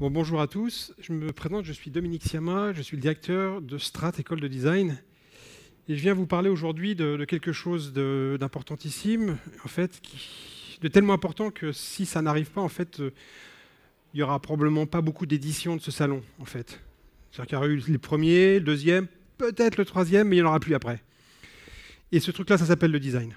Bon, bonjour à tous, je me présente, je suis Dominique Siama, je suis le directeur de Strat École de Design. Et je viens vous parler aujourd'hui de quelque chose d'importantissime, en fait, de tellement important que si ça n'arrive pas, en fait, il n'y aura probablement pas beaucoup d'éditions de ce salon, en fait. C'est-à-dire qu'il y aura eu les premiers, le deuxième, peut-être le troisième, mais il n'y en aura plus après. Et ce truc-là, ça s'appelle le design.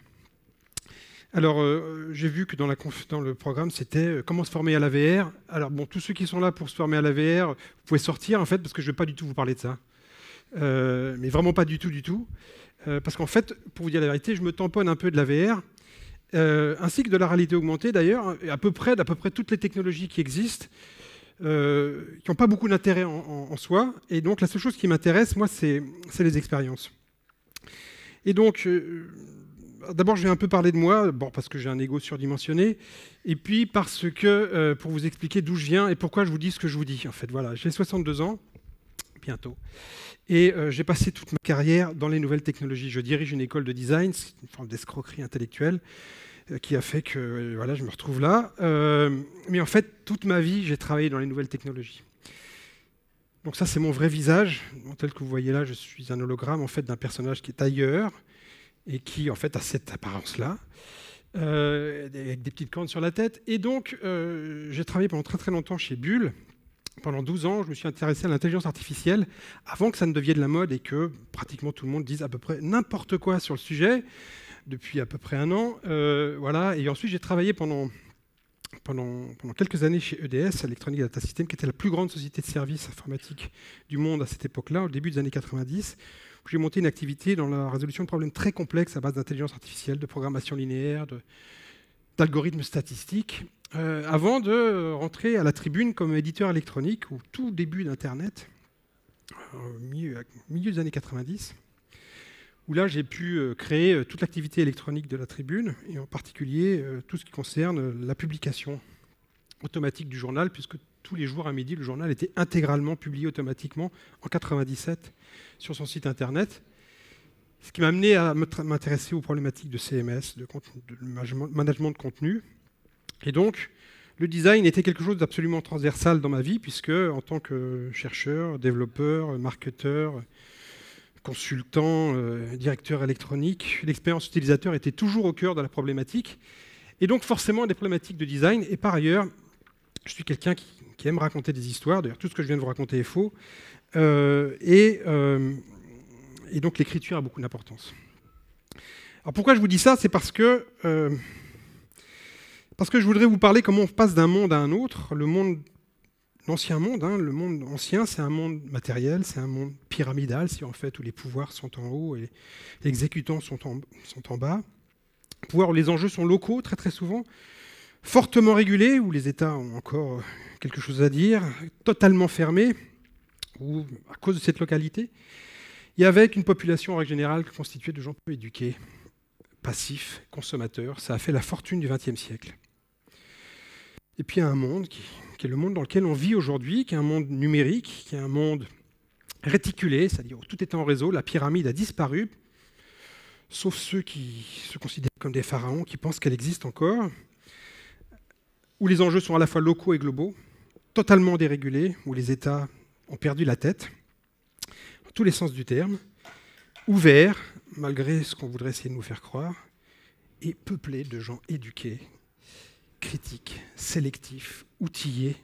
Alors, j'ai vu que dans le programme, c'était comment se former à la VR. Alors, bon, tous ceux qui sont là pour se former à la VR, vous pouvez sortir, en fait, parce que je ne vais pas du tout vous parler de ça. Mais vraiment pas du tout. Parce qu'en fait, pour vous dire la vérité, je me tamponne un peu de la VR, ainsi que de la réalité augmentée, d'ailleurs, et d'à peu près toutes les technologies qui existent, qui n'ont pas beaucoup d'intérêt en soi. Et donc, la seule chose qui m'intéresse, moi, c'est les expériences. Et donc... D'abord, je vais un peu parler de moi, bon, parce que j'ai un ego surdimensionné, et puis parce que, pour vous expliquer d'où je viens et pourquoi je vous dis ce que je vous dis. En fait, voilà, j'ai 62 ans, bientôt, et j'ai passé toute ma carrière dans les nouvelles technologies. Je dirige une école de design, c'est une forme d'escroquerie intellectuelle, qui a fait que voilà, je me retrouve là. Mais en fait, toute ma vie, j'ai travaillé dans les nouvelles technologies. Donc ça, c'est mon vrai visage. Tel que vous voyez là, je suis un hologramme en fait, d'un personnage qui est ailleurs, et qui, en fait, a cette apparence-là, avec des petites cornes sur la tête. Et donc, j'ai travaillé pendant très longtemps chez Bull. Pendant 12 ans, je me suis intéressé à l'intelligence artificielle, avant que ça ne devienne la mode et que pratiquement tout le monde dise à peu près n'importe quoi sur le sujet, depuis à peu près un an. Voilà. Et ensuite, j'ai travaillé pendant quelques années chez EDS, Electronic Data System, qui était la plus grande société de services informatiques du monde à cette époque-là, au début des années 90. J'ai monté une activité dans la résolution de problèmes très complexes à base d'intelligence artificielle, de programmation linéaire, d'algorithmes statistiques, avant de rentrer à la Tribune comme éditeur électronique au tout début d'Internet, au milieu des années 90, où là j'ai pu créer toute l'activité électronique de la Tribune, et en particulier tout ce qui concerne la publication automatique du journal, puisque tous les jours à midi, le journal était intégralement publié automatiquement en 97 sur son site internet. Ce qui m'a amené à m'intéresser aux problématiques de CMS, de management de contenu. Et donc, le design était quelque chose d'absolument transversal dans ma vie, puisque en tant que chercheur, développeur, marketeur, consultant, directeur électronique, l'expérience utilisateur était toujours au cœur de la problématique. Et donc, forcément, des problématiques de design. Et par ailleurs, je suis quelqu'un qui aime raconter des histoires. D'ailleurs, tout ce que je viens de vous raconter est faux. Et donc, l'écriture a beaucoup d'importance. Alors, pourquoi je vous dis ça? C'est parce que je voudrais vous parler comment on passe d'un monde à un autre. L'ancien monde, le monde ancien, c'est un monde matériel, c'est un monde pyramidal, si en fait, où les pouvoirs sont en haut et les exécutants sont en bas. Pouvoir où les enjeux sont locaux, très souvent, fortement régulés, où les États ont encore quelque chose à dire, totalement fermés, ou à cause de cette localité, et avec une population en règle générale constituée de gens peu éduqués, passifs, consommateurs. Ça a fait la fortune du XXe siècle. Et puis il y a un monde qui est le monde dans lequel on vit aujourd'hui, qui est un monde numérique, qui est un monde réticulé, c'est-à-dire où tout est en réseau, la pyramide a disparu, sauf ceux qui se considèrent comme des pharaons, qui pensent qu'elle existe encore, où les enjeux sont à la fois locaux et globaux, totalement dérégulés, où les États ont perdu la tête, dans tous les sens du terme, ouverts, malgré ce qu'on voudrait essayer de nous faire croire, et peuplés de gens éduqués, critiques, sélectifs, outillés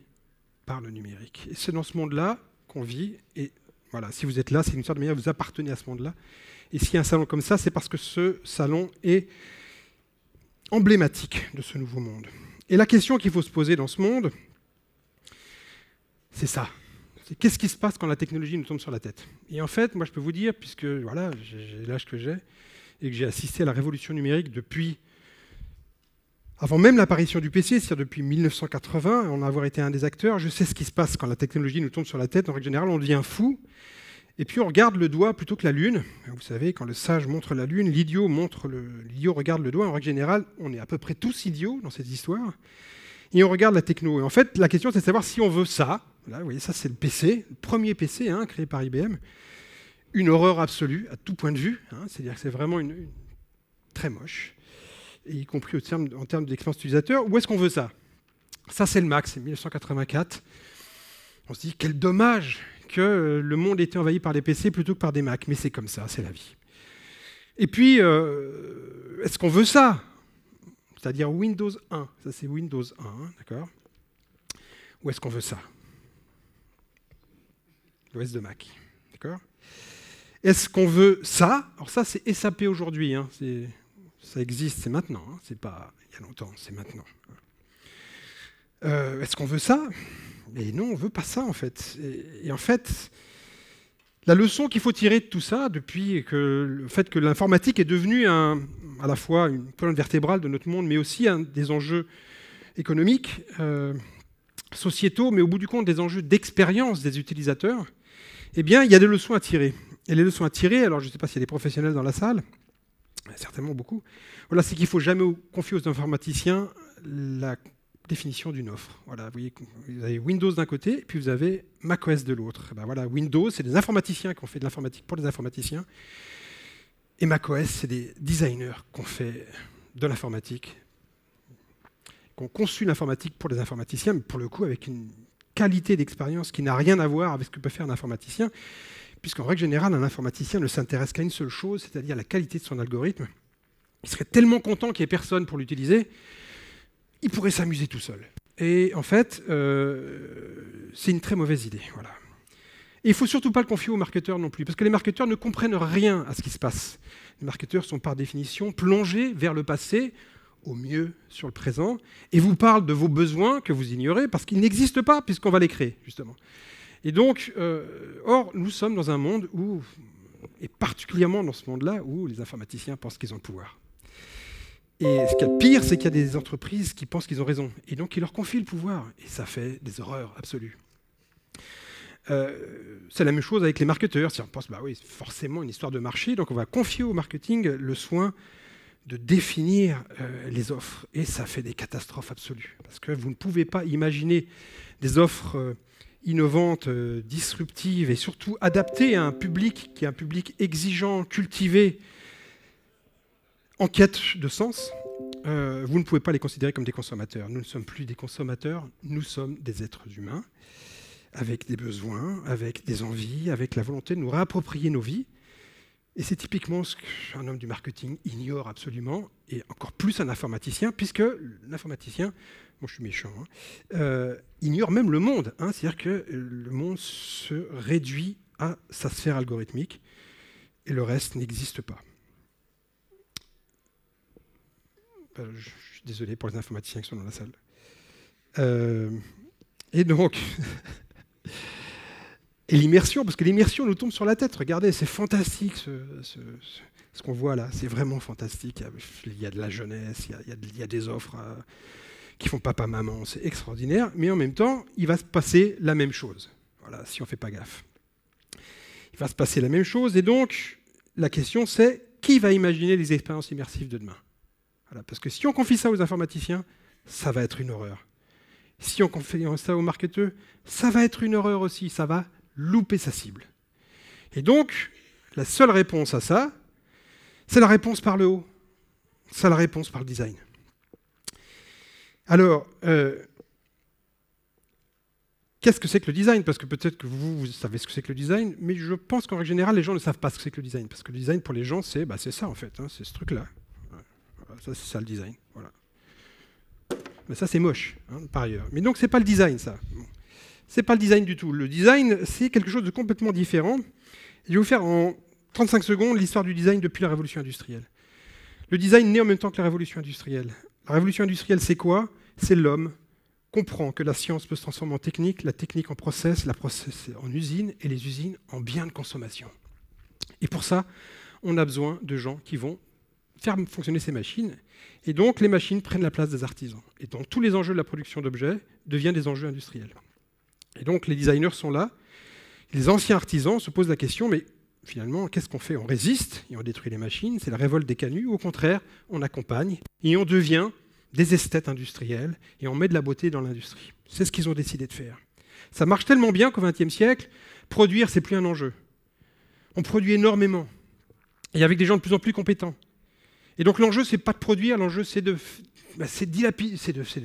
par le numérique. Et c'est dans ce monde-là qu'on vit, et voilà, si vous êtes là, c'est une sorte de manière, vous appartenez à ce monde-là. Et s'il y a un salon comme ça, c'est parce que ce salon est emblématique de ce nouveau monde. Et la question qu'il faut se poser dans ce monde, c'est ça. C'est qu'est-ce qui se passe quand la technologie nous tombe sur la tête? Et en fait, moi je peux vous dire, puisque voilà, j'ai l'âge que j'ai, et que j'ai assisté à la révolution numérique depuis, avant même l'apparition du PC, c'est-à-dire depuis 1980, en avoir été un des acteurs, je sais ce qui se passe quand la technologie nous tombe sur la tête. En règle générale, on devient fou, et puis on regarde le doigt plutôt que la lune. Vous savez, quand le sage montre la lune, l'idiot regarde le doigt. En règle générale, on est à peu près tous idiots dans cette histoire. Et on regarde la techno. Et en fait, la question, c'est de savoir si on veut ça. Là, vous voyez, ça, c'est le PC, le premier PC créé par IBM. Une horreur absolue, à tout point de vue. C'est-à-dire que c'est vraiment très moche, et y compris en termes d'expérience utilisateur. Où est-ce qu'on veut ça? Ça, c'est le Mac, c'est 1984. On se dit, quel dommage que le monde ait été envahi par des PC plutôt que par des Mac. Mais c'est comme ça, c'est la vie. Et puis, est-ce qu'on veut ça? C'est-à-dire Windows 1. Ça, c'est Windows 1, d'accord? Ou est-ce qu'on veut ça? L'OS de Mac, d'accord? Est-ce qu'on veut ça? Alors ça, c'est SAP aujourd'hui. Hein. Ça existe, c'est maintenant. Hein. C'est pas il y a longtemps, c'est maintenant. Est-ce qu'on veut ça? Mais non, on ne veut pas ça, en fait. Et en fait, la leçon qu'il faut tirer de tout ça, depuis le fait que l'informatique est devenue à la fois une colonne vertébrale de notre monde, mais aussi un des enjeux économiques, sociétaux, mais au bout du compte, des enjeux d'expérience des utilisateurs, eh bien, il y a des leçons à tirer. Et les leçons à tirer, alors je ne sais pas s'il y a des professionnels dans la salle, certainement beaucoup, voilà, c'est qu'il ne faut jamais confier aux informaticiens la définition d'une offre. Voilà, vous avez Windows d'un côté, puis vous avez macOS de l'autre. Ben voilà, Windows, c'est des informaticiens qui ont fait de l'informatique pour les informaticiens, et macOS, c'est des designers qui ont fait de l'informatique, qui ont conçu l'informatique pour les informaticiens, mais pour le coup avec une qualité d'expérience qui n'a rien à voir avec ce que peut faire un informaticien, puisqu'en règle générale, un informaticien ne s'intéresse qu'à une seule chose, c'est-à-dire la qualité de son algorithme. Il serait tellement content qu'il n'y ait personne pour l'utiliser, il pourrait s'amuser tout seul. Et en fait, c'est une très mauvaise idée. Voilà. Et il ne faut surtout pas le confier aux marketeurs non plus, parce que les marketeurs ne comprennent rien à ce qui se passe. Les marketeurs sont par définition plongés vers le passé, au mieux sur le présent, et vous parlent de vos besoins que vous ignorez, parce qu'ils n'existent pas, puisqu'on va les créer, justement. Et donc, or, nous sommes dans un monde où, et particulièrement dans ce monde-là, où les informaticiens pensent qu'ils ont le pouvoir. Et ce qu'il y a de pire, c'est qu'il y a des entreprises qui pensent qu'ils ont raison, et donc ils leur confient le pouvoir, et ça fait des horreurs absolues. C'est la même chose avec les marketeurs. Si on pense, bah oui, c'est forcément une histoire de marché, donc on va confier au marketing le soin de définir les offres, et ça fait des catastrophes absolues, parce que vous ne pouvez pas imaginer des offres innovantes, disruptives, et surtout adaptées à un public qui est un public exigeant, cultivé, en quête de sens. Vous ne pouvez pas les considérer comme des consommateurs. Nous ne sommes plus des consommateurs, nous sommes des êtres humains, avec des besoins, avec des envies, avec la volonté de nous réapproprier nos vies. Et c'est typiquement ce qu'un homme du marketing ignore absolument, et encore plus un informaticien, puisque l'informaticien, bon je suis méchant, hein, ignore même le monde. Hein, c'est-à-dire que le monde se réduit à sa sphère algorithmique, et le reste n'existe pas. Je suis désolé pour les informaticiens qui sont dans la salle. Et donc... Et l'immersion, parce que l'immersion nous tombe sur la tête. Regardez, c'est fantastique ce qu'on voit là. C'est vraiment fantastique. Il y a de la jeunesse, il y a des offres qui font papa-maman. C'est extraordinaire. Mais en même temps, il va se passer la même chose. Voilà, si on ne fait pas gaffe. Il va se passer la même chose. Et donc, la question c'est, qui va imaginer les expériences immersives de demain? Voilà, parce que si on confie ça aux informaticiens, ça va être une horreur. Si on confie ça aux marketeurs, ça va être une horreur aussi. Ça va louper sa cible. Et donc, la seule réponse à ça, c'est la réponse par le haut. C'est la réponse par le design. Alors, qu'est-ce que c'est que le design? Parce que peut-être que vous savez ce que c'est que le design, mais je pense qu'en règle générale, les gens ne savent pas ce que c'est que le design. Parce que le design, pour les gens, c'est ça en fait. Hein, c'est ce truc-là. Voilà, ça, c'est ça le design. Voilà. Mais ça, c'est moche, hein, par ailleurs. Mais donc, c'est pas le design, ça. Bon. C'est pas le design du tout. Le design, c'est quelque chose de complètement différent. Je vais vous faire en 35 secondes l'histoire du design depuis la révolution industrielle. Le design naît en même temps que la révolution industrielle. La révolution industrielle, c'est quoi? C'est l'homme comprend que la science peut se transformer en technique, la technique en process, la process en usine, et les usines en biens de consommation. Et pour ça, on a besoin de gens qui vont faire fonctionner ces machines. Et donc, les machines prennent la place des artisans. Et donc, tous les enjeux de la production d'objets deviennent des enjeux industriels. Et donc, les designers sont là. Les anciens artisans se posent la question, mais finalement, qu'est-ce qu'on fait? On résiste et on détruit les machines, c'est la révolte des canuts, ou au contraire, on accompagne et on devient des esthètes industriels et on met de la beauté dans l'industrie. C'est ce qu'ils ont décidé de faire. Ça marche tellement bien qu'au XXe siècle, produire, c'est plus un enjeu. On produit énormément, et avec des gens de plus en plus compétents. Et donc l'enjeu, c'est pas de produire, l'enjeu, c'est de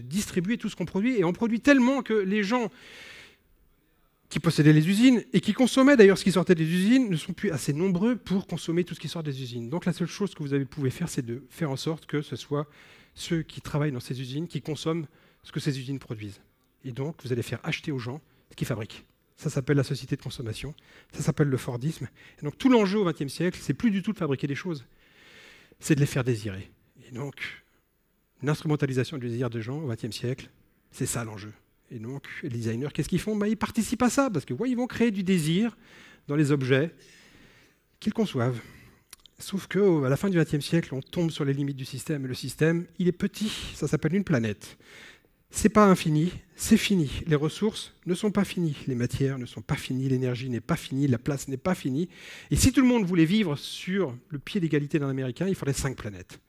distribuer tout ce qu'on produit, et on produit tellement que les gens qui possédaient les usines et qui consommaient d'ailleurs ce qui sortait des usines, ne sont plus assez nombreux pour consommer tout ce qui sort des usines. Donc la seule chose que vous pouvez faire, c'est de faire en sorte que ce soit ceux qui travaillent dans ces usines qui consomment ce que ces usines produisent. Et donc vous allez faire acheter aux gens ce qu'ils fabriquent. Ça s'appelle la société de consommation, ça s'appelle le Fordisme. Et donc tout l'enjeu au XXe siècle, c'est plus du tout de fabriquer des choses, c'est de les faire désirer. Et donc l'instrumentalisation du désir des gens au XXe siècle, c'est ça l'enjeu. Et donc, les designers, qu'est-ce qu'ils font? Ils participent à ça, parce que ils vont créer du désir dans les objets qu'ils conçoivent. Sauf qu'à la fin du XXe siècle, on tombe sur les limites du système. Et le système, il est petit, ça s'appelle une planète. C'est pas infini, c'est fini. Les ressources ne sont pas finies, les matières ne sont pas finies, l'énergie n'est pas finie, la place n'est pas finie. Et si tout le monde voulait vivre sur le pied d'égalité d'un Américain, il faudrait 5 planètes.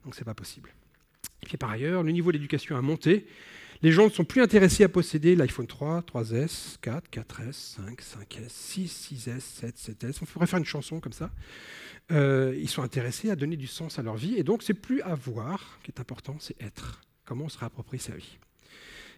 Donc c'est pas possible. Et puis par ailleurs, le niveau d'éducation a monté. Les gens ne sont plus intéressés à posséder l'iPhone 3, 3S, 4, 4S, 5, 5S, 6, 6S, 7, 7S. On pourrait faire une chanson comme ça. Ils sont intéressés à donner du sens à leur vie. Et donc, c'est plus avoir qui est important, c'est être. Comment on se réapproprie sa vie.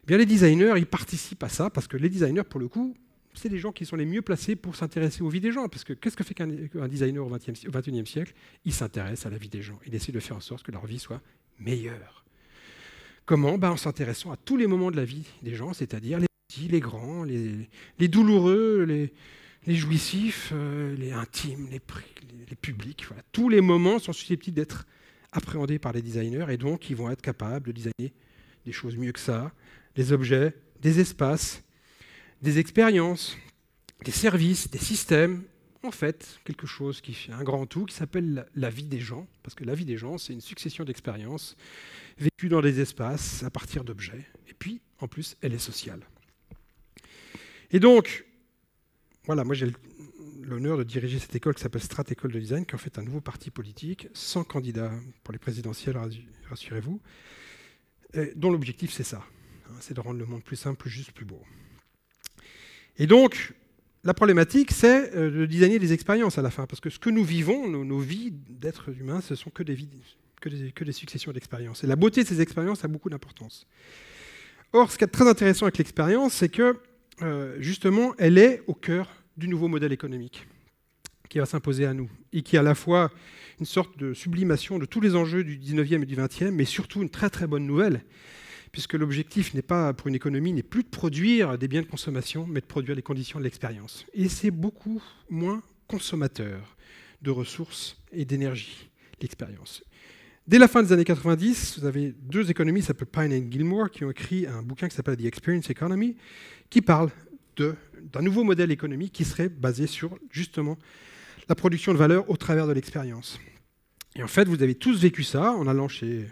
Eh bien, les designers, ils participent à ça parce que les designers, pour le coup, c'est les gens qui sont les mieux placés pour s'intéresser aux vies des gens. Parce que qu'est-ce que fait qu'un designer au XXIe siècle? Il s'intéresse à la vie des gens. Il essaie de faire en sorte que leur vie soit meilleure. Comment? En s'intéressant à tous les moments de la vie des gens, c'est-à-dire les petits, les grands, les douloureux, les jouissifs, les intimes, les publics. Voilà. Tous les moments sont susceptibles d'être appréhendés par les designers et donc ils vont être capables de designer des choses mieux que ça, des objets, des espaces, des expériences, des services, des systèmes. En fait, quelque chose qui fait un grand tout qui s'appelle la vie des gens, parce que la vie des gens, c'est une succession d'expériences vécues dans des espaces à partir d'objets. Et puis, en plus, elle est sociale. Et donc, voilà, moi j'ai l'honneur de diriger cette école qui s'appelle Strat École de Design, qui est en fait un nouveau parti politique, sans candidat pour les présidentielles, rassurez-vous, dont l'objectif c'est ça, c'est de rendre le monde plus simple, plus juste, plus beau. Et donc, la problématique, c'est de designer des expériences à la fin, parce que ce que nous vivons, nos vies d'êtres humains, ce sont que des successions d'expériences. Et la beauté de ces expériences a beaucoup d'importance. Or, ce qui est très intéressant avec l'expérience, c'est que, justement, elle est au cœur du nouveau modèle économique qui va s'imposer à nous, et qui est à la fois une sorte de sublimation de tous les enjeux du 19e et du 20e, mais surtout une très très bonne nouvelle, puisque l'objectif n'est pas, pour une économie, n'est plus de produire des biens de consommation, mais de produire les conditions de l'expérience. Et c'est beaucoup moins consommateur de ressources et d'énergie, l'expérience. Dès la fin des années 90, vous avez deux économistes, qui s'appellent Pine et Gilmore, qui ont écrit un bouquin qui s'appelle The Experience Economy, qui parle d'un nouveau modèle économique qui serait basé sur, justement, la production de valeur au travers de l'expérience. Et en fait, vous avez tous vécu ça en allant chez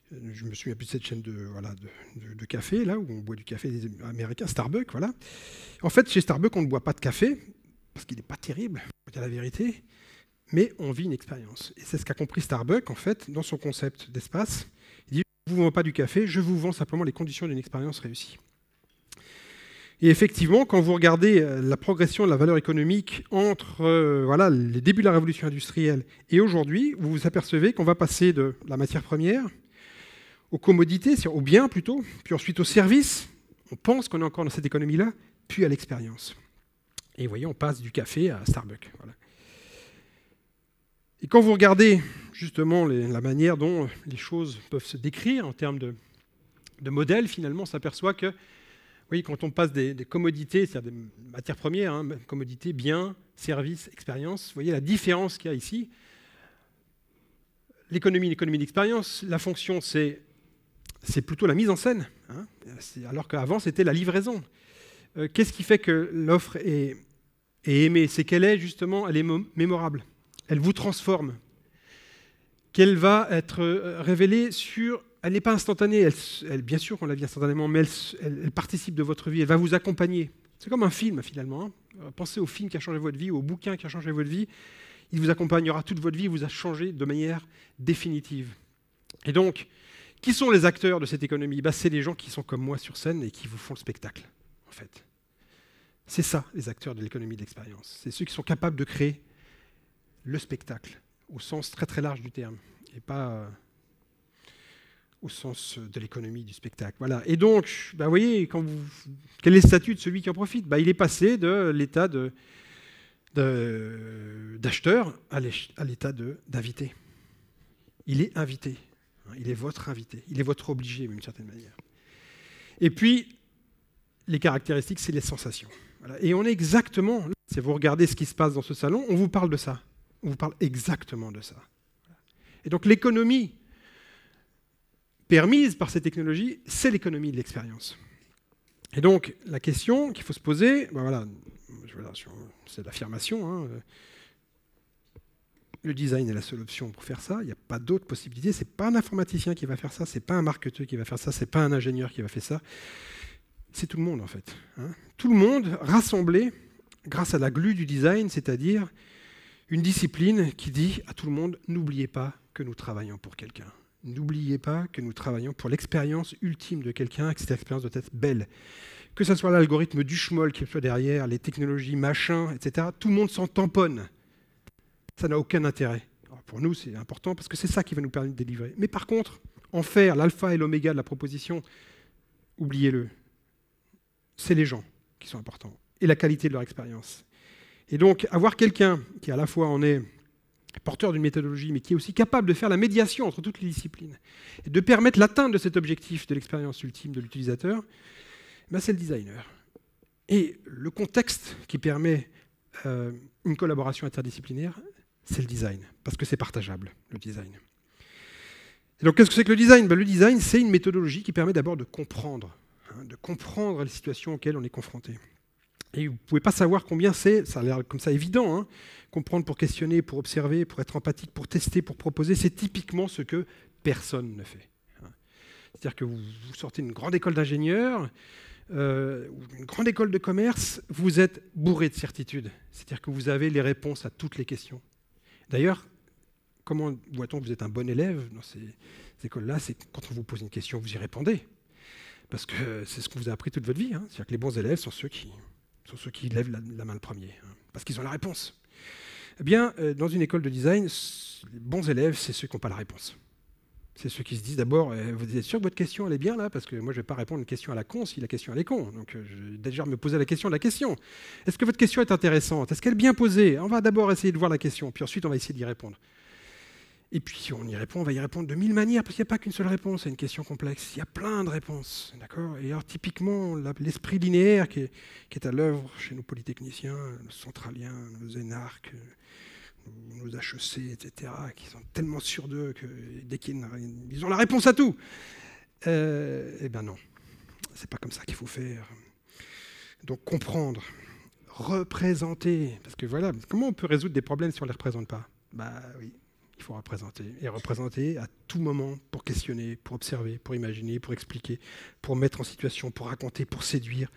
je me souviens plus de cette chaîne de café, là, où on boit du café des Américains, Starbucks, voilà. En fait, chez Starbucks, on ne boit pas de café, parce qu'il n'est pas terrible, pour dire la vérité, mais on vit une expérience. Et c'est ce qu'a compris Starbucks, en fait, dans son concept d'espace. Il dit, je ne vous vends pas du café, je vous vends simplement les conditions d'une expérience réussie. Et effectivement, quand vous regardez la progression de la valeur économique entre les débuts de la révolution industrielle et aujourd'hui, vous vous apercevez qu'on va passer de la matière première aux commodités, aux biens plutôt, puis ensuite aux services. On pense qu'on est encore dans cette économie-là, puis à l'expérience. Et vous voyez, on passe du café à Starbucks. Voilà. Et quand vous regardez justement la manière dont les choses peuvent se décrire en termes de modèles, finalement, on s'aperçoit que oui, quand on passe des commodités, c'est-à-dire des matières premières, commodités, biens, services, expériences, vous voyez la différence qu'il y a ici. L'économie, l'économie d'expérience, la fonction, c'est plutôt la mise en scène, alors qu'avant, c'était la livraison. Qu'est-ce qui fait que l'offre est aimée? C'est qu'elle est justement, elle est mémorable. Elle vous transforme. Qu'elle va être révélée sur... Elle n'est pas instantanée, elle, bien sûr qu'on la vit instantanément, mais elle participe de votre vie, elle va vous accompagner. C'est comme un film, finalement. Pensez au film qui a changé votre vie, au bouquin qui a changé votre vie. Il vous accompagnera toute votre vie, il vous a changé de manière définitive. Et donc, qui sont les acteurs de cette économie? C'est les gens qui sont comme moi sur scène et qui vous font le spectacle, en fait. C'est ça, les acteurs de l'économie de l'expérience. C'est ceux qui sont capables de créer le spectacle, au sens très très large du terme, et pas... au sens de l'économie du spectacle. Voilà. Et donc, vous voyez, quel est le statut de celui qui en profite? Il est passé de l'état d'acheteur à l'état d'invité. Il est invité. Il est votre invité. Il est votre obligé, d'une certaine manière. Et puis, les caractéristiques, c'est les sensations. Voilà. Et on est exactement, si vous regardez ce qui se passe dans ce salon, on vous parle de ça. On vous parle exactement de ça. Et donc l'économie permise par ces technologies, c'est l'économie de l'expérience. Et donc la question qu'il faut se poser, c'est l'affirmation. Le design est la seule option pour faire ça. Il n'y a pas d'autre possibilité. Ce n'est pas un informaticien qui va faire ça, ce n'est pas un marketeur qui va faire ça, ce n'est pas un ingénieur qui va faire ça. C'est tout le monde, en fait. Tout le monde rassemblé grâce à la glue du design, c'est-à-dire une discipline qui dit à tout le monde, n'oubliez pas que nous travaillons pour quelqu'un. N'oubliez pas que nous travaillons pour l'expérience ultime de quelqu'un, que cette expérience doit être belle. Que ce soit l'algorithme du schmoll qui soit derrière, les technologies machin, etc., tout le monde s'en tamponne. Ça n'a aucun intérêt. Alors pour nous, c'est important parce que c'est ça qui va nous permettre de délivrer. Mais par contre, en faire l'alpha et l'oméga de la proposition, oubliez-le. C'est les gens qui sont importants et la qualité de leur expérience. Et donc, avoir quelqu'un qui à la fois en est porteur d'une méthodologie, mais qui est aussi capable de faire la médiation entre toutes les disciplines et de permettre l'atteinte de cet objectif de l'expérience ultime de l'utilisateur, c'est le designer. Et le contexte qui permet une collaboration interdisciplinaire, c'est le design, parce que c'est partageable, le design. Et donc, qu'est-ce que c'est que le design? Le design, c'est une méthodologie qui permet d'abord de comprendre les situations auxquelles on est confronté. Et vous ne pouvez pas savoir combien c'est, ça a l'air comme ça évident, comprendre pour questionner, pour observer, pour être empathique, pour tester, pour proposer, c'est typiquement ce que personne ne fait. C'est-à-dire que vous sortez d'une grande école d'ingénieur, ou une grande école de commerce, vous êtes bourré de certitudes. C'est-à-dire que vous avez les réponses à toutes les questions. D'ailleurs, comment voit-on que vous êtes un bon élève dans ces écoles-là? C'est quand on vous pose une question, vous y répondez. Parce que c'est ce qu'on vous a appris toute votre vie. C'est-à-dire que les bons élèves sont ceux qui lèvent la main le premier, parce qu'ils ont la réponse. Eh bien, dans une école de design, les bons élèves, c'est ceux qui n'ont pas la réponse. C'est ceux qui se disent d'abord, vous êtes sûr que votre question elle est bien là? Parce que moi, je ne vais pas répondre à une question à la con si la question elle est con. Donc, je vais déjà me poser la question de la question. Est-ce que votre question est intéressante? Est-ce qu'elle est bien posée? On va d'abord essayer de voir la question, puis ensuite, on va essayer d'y répondre. Et puis, si on y répond, on va y répondre de 1000 manières, parce qu'il n'y a pas qu'une seule réponse à une question complexe. Il y a plein de réponses, d'accord? Et alors, typiquement, l'esprit linéaire qui est à l'œuvre chez nos polytechniciens, nos centraliens, nos énarques, nos HEC, etc., qui sont tellement sûrs d'eux que dès qu'ils ont la réponse à tout. Eh bien non, c'est pas comme ça qu'il faut faire. Donc, comprendre, représenter, parce que voilà, comment on peut résoudre des problèmes si on ne les représente pas? Oui. Il faut représenter, et représenter à tout moment pour questionner, pour observer, pour imaginer, pour expliquer, pour mettre en situation, pour raconter, pour séduire.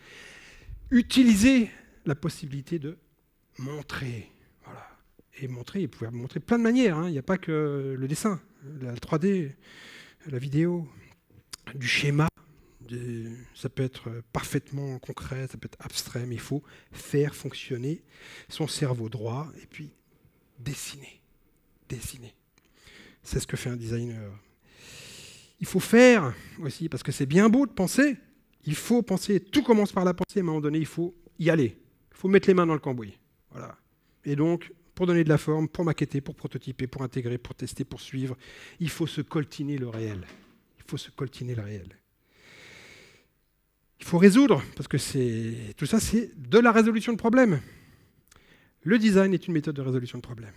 Utiliser la possibilité de montrer. Voilà. Et montrer, vous pouvez montrer plein de manières. Il n'y a pas que le dessin, la 3D, la vidéo, du schéma. Ça peut être parfaitement concret, ça peut être abstrait, mais il faut faire fonctionner son cerveau droit et puis dessiner. C'est ce que fait un designer. Il faut faire aussi, parce que c'est bien beau de penser, il faut penser, tout commence par la pensée, à un moment donné, il faut y aller. Il faut mettre les mains dans le cambouis. Voilà. Et donc, pour donner de la forme, pour maqueter, pour prototyper, pour intégrer, pour tester, pour suivre, il faut se coltiner le réel. Il faut résoudre, parce que tout ça, c'est de la résolution de problèmes. Le design est une méthode de résolution de problèmes.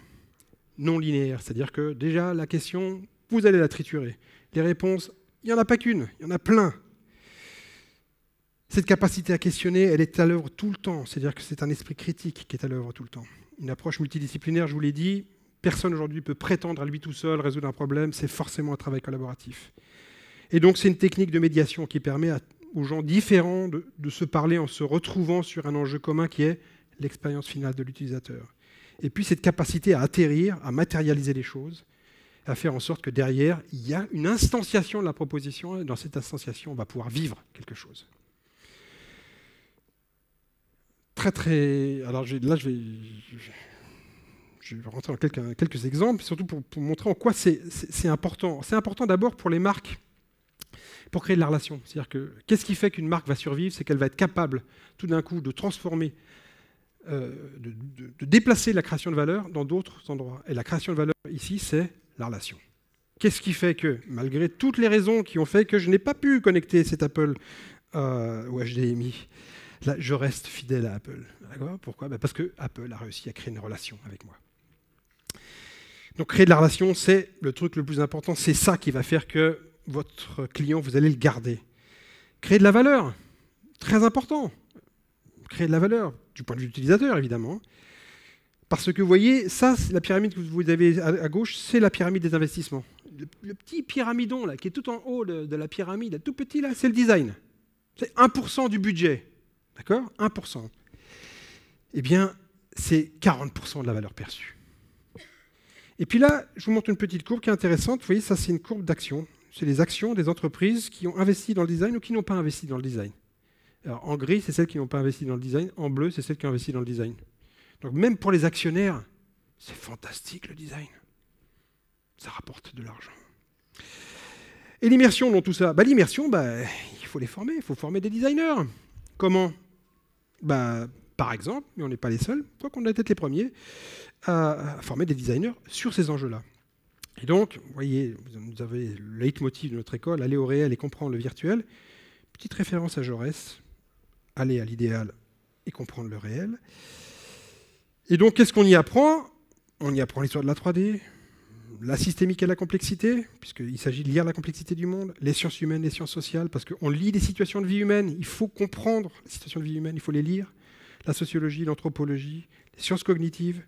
Non linéaire, c'est-à-dire que déjà, la question, vous allez la triturer. Les réponses, il n'y en a pas qu'une, il y en a plein. Cette capacité à questionner, elle est à l'œuvre tout le temps, c'est-à-dire que c'est un esprit critique qui est à l'œuvre tout le temps. Une approche multidisciplinaire, je vous l'ai dit, personne aujourd'hui peut prétendre à lui tout seul résoudre un problème, c'est forcément un travail collaboratif. Et donc, c'est une technique de médiation qui permet aux gens différents de se parler en se retrouvant sur un enjeu commun qui est l'expérience finale de l'utilisateur. Et puis cette capacité à atterrir, à matérialiser les choses, à faire en sorte que derrière, il y a une instantiation de la proposition, et dans cette instantiation, on va pouvoir vivre quelque chose. Alors là, je vais rentrer dans quelques exemples, surtout pour montrer en quoi c'est important. C'est important d'abord pour les marques pour créer de la relation. C'est-à-dire que qu'est-ce qui fait qu'une marque va survivre? C'est qu'elle va être capable tout d'un coup de transformer, de déplacer la création de valeur dans d'autres endroits. Et la création de valeur ici, c'est la relation. Qu'est-ce qui fait que, malgré toutes les raisons qui ont fait que je n'ai pas pu connecter cet Apple au HDMI, là, je reste fidèle à Apple. Pourquoi? Parce que Apple a réussi à créer une relation avec moi. Donc créer de la relation, c'est le truc le plus important. C'est ça qui va faire que votre client, vous allez le garder. Créer de la valeur, très important. Créer de la valeur, du point de vue utilisateur, évidemment. Parce que vous voyez, ça, la pyramide que vous avez à gauche, c'est la pyramide des investissements. Le petit pyramidon, là, qui est tout en haut de la pyramide, tout petit, là, c'est le design. C'est 1% du budget. D'accord? 1%. Eh bien, c'est 40% de la valeur perçue. Et puis là, je vous montre une petite courbe qui est intéressante. Vous voyez, ça, c'est une courbe d'action. C'est les actions des entreprises qui ont investi dans le design ou qui n'ont pas investi dans le design. Alors, en gris, c'est celles qui n'ont pas investi dans le design. En bleu, c'est celles qui ont investi dans le design. Donc, même pour les actionnaires, c'est fantastique, le design. Ça rapporte de l'argent. Et l'immersion dans tout ça? L'immersion, il faut les former. Il faut former des designers. Comment? Par exemple, mais on n'est pas les seuls, quoiqu'on a peut-être les premiers, à former des designers sur ces enjeux-là. Et donc, vous voyez, vous avez le leitmotiv de notre école, aller au réel et comprendre le virtuel. Petite référence à Jaurès, aller à l'idéal et comprendre le réel. Et donc, qu'est-ce qu'on y apprend? On y apprend l'histoire de la 3D, la systémique et la complexité, puisqu'il s'agit de lire la complexité du monde, les sciences humaines, les sciences sociales, parce qu'on lit des situations de vie humaine, il faut comprendre les situations de vie humaine, il faut les lire, la sociologie, l'anthropologie, les sciences cognitives,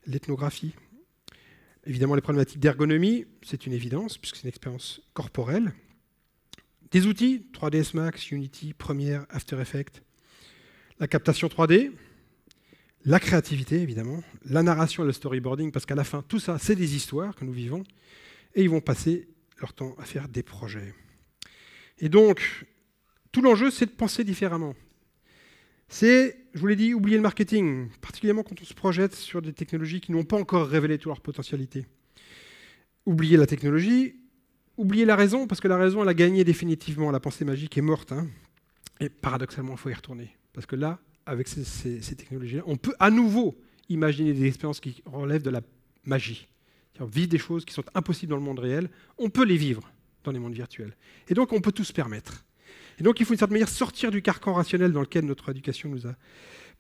l'ethnographie. Évidemment, les problématiques d'ergonomie, c'est une évidence, puisque c'est une expérience corporelle. Des outils, 3ds Max, Unity, Premiere, After Effects, la captation 3D, la créativité, évidemment, la narration et le storyboarding, parce qu'à la fin, tout ça, c'est des histoires que nous vivons, et ils vont passer leur temps à faire des projets. Et donc, tout l'enjeu, c'est de penser différemment. C'est, je vous l'ai dit, oublier le marketing, particulièrement quand on se projette sur des technologies qui n'ont pas encore révélé toute leur potentialité. Oublier la technologie, oublier la raison, parce que la raison, elle a gagné définitivement, la pensée magique est morte. Et paradoxalement, il faut y retourner. Parce que là, avec ces technologies-là, on peut à nouveau imaginer des expériences qui relèvent de la magie. C'est-à-dire vivre des choses qui sont impossibles dans le monde réel, on peut les vivre dans les mondes virtuels. Et donc, on peut tout se permettre. Et donc, il faut d'une certaine manière sortir du carcan rationnel dans lequel notre éducation nous a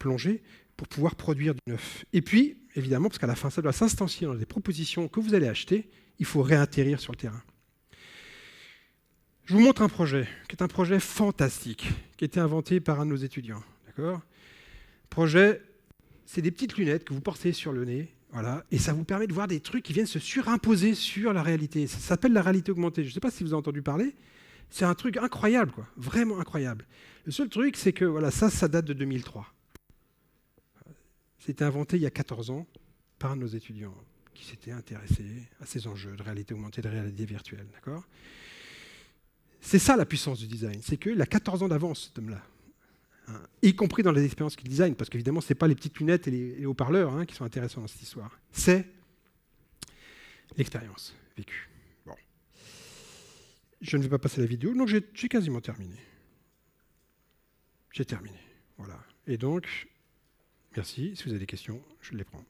plongé pour pouvoir produire du neuf. Et puis, évidemment, parce qu'à la fin, ça doit s'instancier dans des propositions que vous allez acheter, il faut réatterrir sur le terrain. Je vous montre un projet, qui est un projet fantastique, qui a été inventé par un de nos étudiants. D'accord ? Projet, c'est des petites lunettes que vous portez sur le nez, voilà, et ça vous permet de voir des trucs qui viennent se surimposer sur la réalité. Ça s'appelle la réalité augmentée. Je ne sais pas si vous avez entendu parler. C'est un truc incroyable, quoi, vraiment incroyable. Le seul truc, c'est que voilà, ça date de 2003. C'était inventé il y a 14 ans par un de nos étudiants qui s'étaient intéressés à ces enjeux de réalité augmentée, de réalité virtuelle. D'accord ? C'est ça la puissance du design, c'est qu'il a 14 ans d'avance, cet homme-là. Y compris dans les expériences qu'il design, parce qu'évidemment, ce n'est pas les petites lunettes et les haut-parleurs qui sont intéressants dans cette histoire. C'est l'expérience vécue. Bon. Je ne vais pas passer la vidéo, donc j'ai quasiment terminé. J'ai terminé, voilà. Et donc, merci. Si vous avez des questions, je les prends.